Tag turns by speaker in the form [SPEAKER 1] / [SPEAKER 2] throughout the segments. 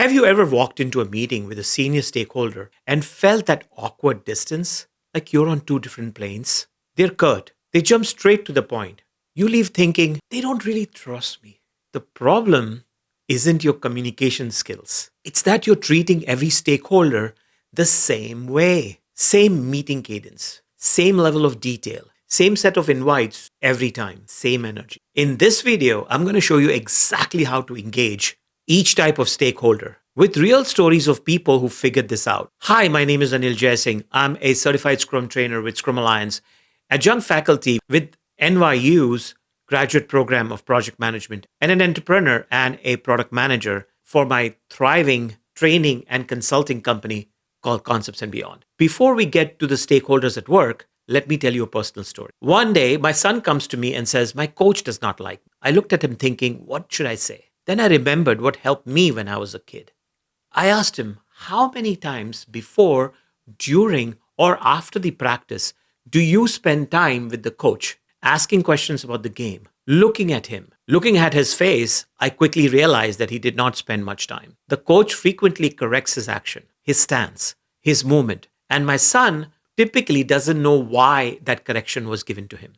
[SPEAKER 1] Have you ever walked into a meeting with a senior stakeholder and felt that awkward distance? Like you're on two different planes? They're curt. They jump straight to the point. You leave thinking, they don't really trust me. The problem isn't your communication skills. It's that you're treating every stakeholder the same way. Same meeting cadence, same level of detail, same set of invites every time, same energy. In this video, I'm going to show you exactly how to engage each type of stakeholder with real stories of people who figured this out. Hi, my name is Anil Jaising. I'm a certified Scrum trainer with Scrum Alliance, adjunct faculty with NYU's graduate program of project management, and an entrepreneur and a product manager for my thriving training and consulting company called Concepts and Beyond. Before we get to the stakeholders at work, let me tell you a personal story. One day, my son comes to me and says, my coach does not like me. I looked at him thinking, what should I say? Then I remembered what helped me when I was a kid. I asked him, how many times before, during, or after the practice do you spend time with the coach, asking questions about the game, looking at him? Looking at his face, I quickly realized that he did not spend much time. The coach frequently corrects his action, his stance, his movement, and my son typically doesn't know why that correction was given to him.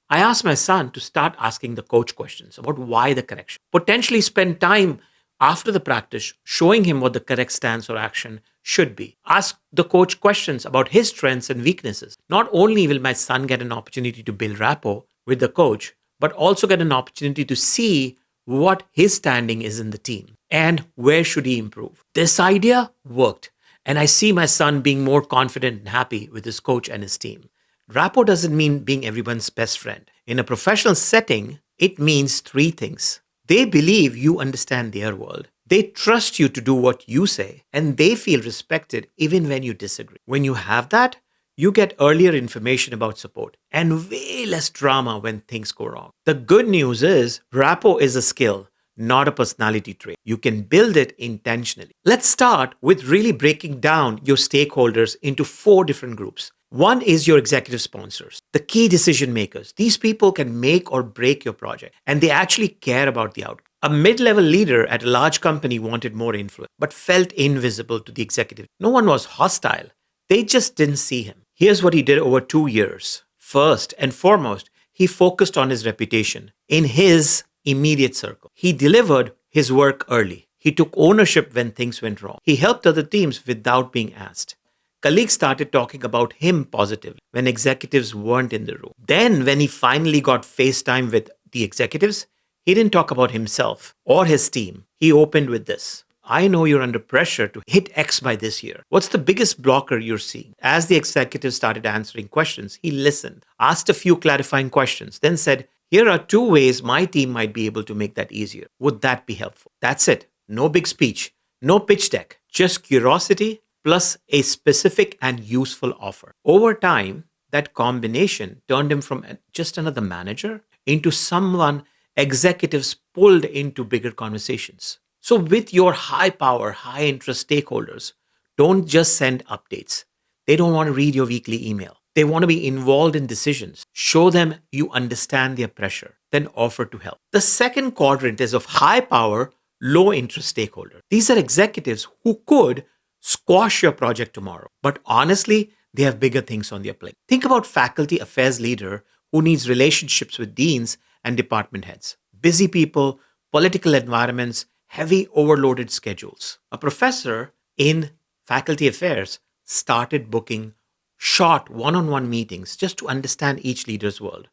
[SPEAKER 1] I asked my son to start asking the coach questions about why the correction. Potentially spend time after the practice showing him what the correct stance or action should be. Ask the coach questions about his strengths and weaknesses. Not only will my son get an opportunity to build rapport with the coach, but also get an opportunity to see what his standing is in the team and where should he improve. This idea worked, and I see my son being more confident and happy with his coach and his team. Rapport doesn't mean being everyone's best friend. In a professional setting, it means three things. They believe you understand their world. They trust you to do what you say, and they feel respected even when you disagree. When you have that, you get earlier information about support and way less drama when things go wrong. The good news is rapport is a skill, not a personality trait. You can build it intentionally. Let's start with really breaking down your stakeholders into 4 different groups. One is your executive sponsors, the key decision makers. These people can make or break your project, and they actually care about the outcome. A mid-level leader at a large company wanted more influence, but felt invisible to the executive. No one was hostile. They just didn't see him. Here's what he did over 2 years. First and foremost, he focused on his reputation in his immediate circle. He delivered his work early. He took ownership when things went wrong. He helped other teams without being asked. Colleagues started talking about him positively when executives weren't in the room. Then, when he finally got face time with the executives, he didn't talk about himself or his team. He opened with this. I know you're under pressure to hit X by this year. What's the biggest blocker you're seeing? As the executives started answering questions, he listened, asked a few clarifying questions, then said, here are 2 ways my team might be able to make that easier. Would that be helpful? That's it. No big speech, no pitch deck, just curiosity plus a specific and useful offer. Over time, that combination turned him from just another manager into someone executives pulled into bigger conversations. So with your high power, high interest stakeholders, don't just send updates. They don't want to read your weekly email. They want to be involved in decisions. Show them you understand their pressure, then offer to help. The second quadrant is of high power, low interest stakeholder. These are executives who could squash your project tomorrow, but honestly, they have bigger things on their plate. Think about faculty affairs leader who needs relationships with deans and department heads. Busy people, political environments, heavy overloaded schedules. A professor in faculty affairs started booking short one-on-one meetings just to understand each leader's world.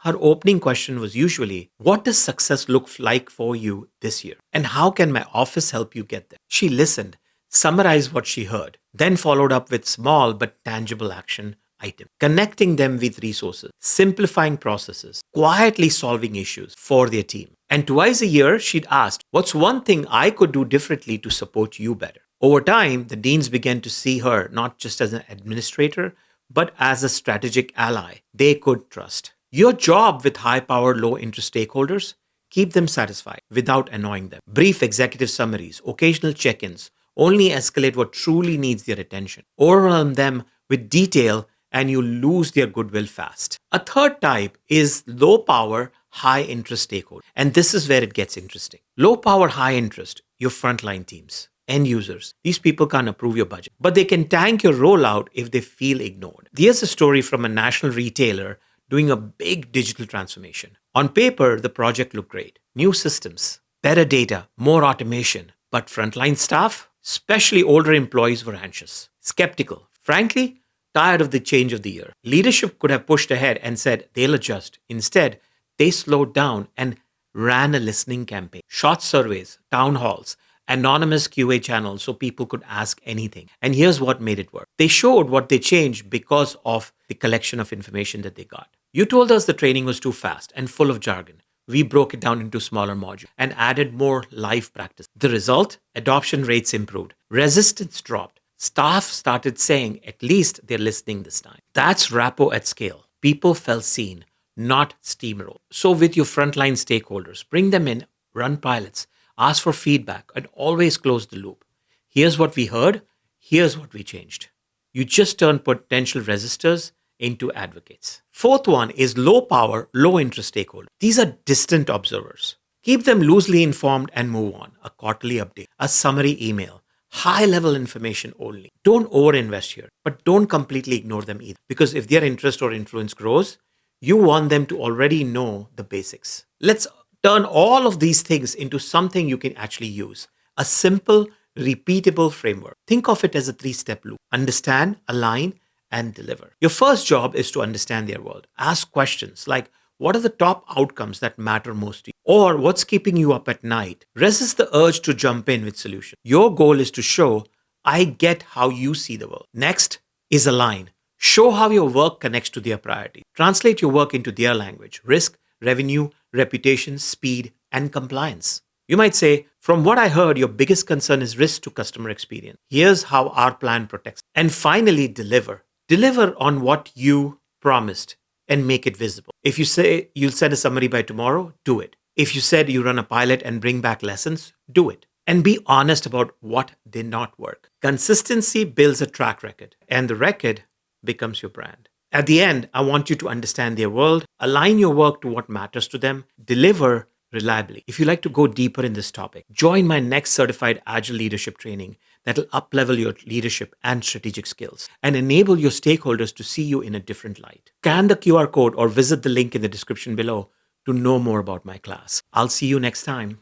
[SPEAKER 1] Her opening question was usually, what does success look like for you this year? And how can my office help you get there? She listened, summarized what she heard, then followed up with small but tangible action items, connecting them with resources, simplifying processes, quietly solving issues for their team. And twice a year, she'd asked, what's one thing I could do differently to support you better? Over time, the deans began to see her not just as an administrator, but as a strategic ally they could trust. Your job with high-power, low-interest stakeholders, keep them satisfied without annoying them. Brief executive summaries, occasional check-ins, only escalate what truly needs their attention. Overwhelm them with detail and you lose their goodwill fast. A third type is low-power, high-interest stakeholder. And this is where it gets interesting. Low-power, high-interest. your frontline teams, end users. These people can't approve your budget, but they can tank your rollout if they feel ignored. Here's a story from a national retailer doing a big digital transformation. On paper, the project looked great. New systems, better data, more automation. But frontline staff, especially older employees, were anxious, skeptical, frankly, tired of the change of the year. Leadership could have pushed ahead and said they'll adjust. Instead, they slowed down and ran a listening campaign, short surveys, town halls, anonymous QA channels so people could ask anything. And here's what made it work. They showed what they changed because of the collection of information that they got. You told us the training was too fast and full of jargon. We broke it down into smaller modules and added more live practice. The result? Adoption rates improved. Resistance dropped. Staff started saying, at least they're listening this time. That's rapport at scale. People felt seen, not steamrolled. So with your frontline stakeholders, bring them in, run pilots, ask for feedback, and always close the loop. Here's what we heard. Here's what we changed. You just turn potential resistors into advocates. Fourth one is low power, low interest stakeholders. These are distant observers. Keep them loosely informed and move on. A quarterly update, a summary email, high level information only. Don't overinvest here, but don't completely ignore them either. Because if their interest or influence grows, you want them to already know the basics. Let's turn all of these things into something you can actually use. A simple, repeatable framework. Think of it as a 3-step loop. Understand, align, and deliver. Your first job is to understand their world. Ask questions like, what are the top outcomes that matter most to you? Or what's keeping you up at night? Resist the urge to jump in with solutions. Your goal is to show, I get how you see the world. Next is align. Show how your work connects to their priority. Translate your work into their language. Risk, revenue, reputation, speed, and compliance. You might say, from what I heard, your biggest concern is risk to customer experience. Here's how our plan protects. And finally, deliver. Deliver on what you promised and make it visible. If you say you'll send a summary by tomorrow, do it. If you said you run a pilot and bring back lessons, do it. And be honest about what did not work. Consistency builds a track record, and the record becomes your brand. At the end, I want you to understand their world, align your work to what matters to them, deliver reliably. If you'd like to go deeper in this topic, join my next certified Agile leadership training that'll uplevel your leadership and strategic skills and enable your stakeholders to see you in a different light. Scan the QR code or visit the link in the description below to know more about my class. I'll see you next time.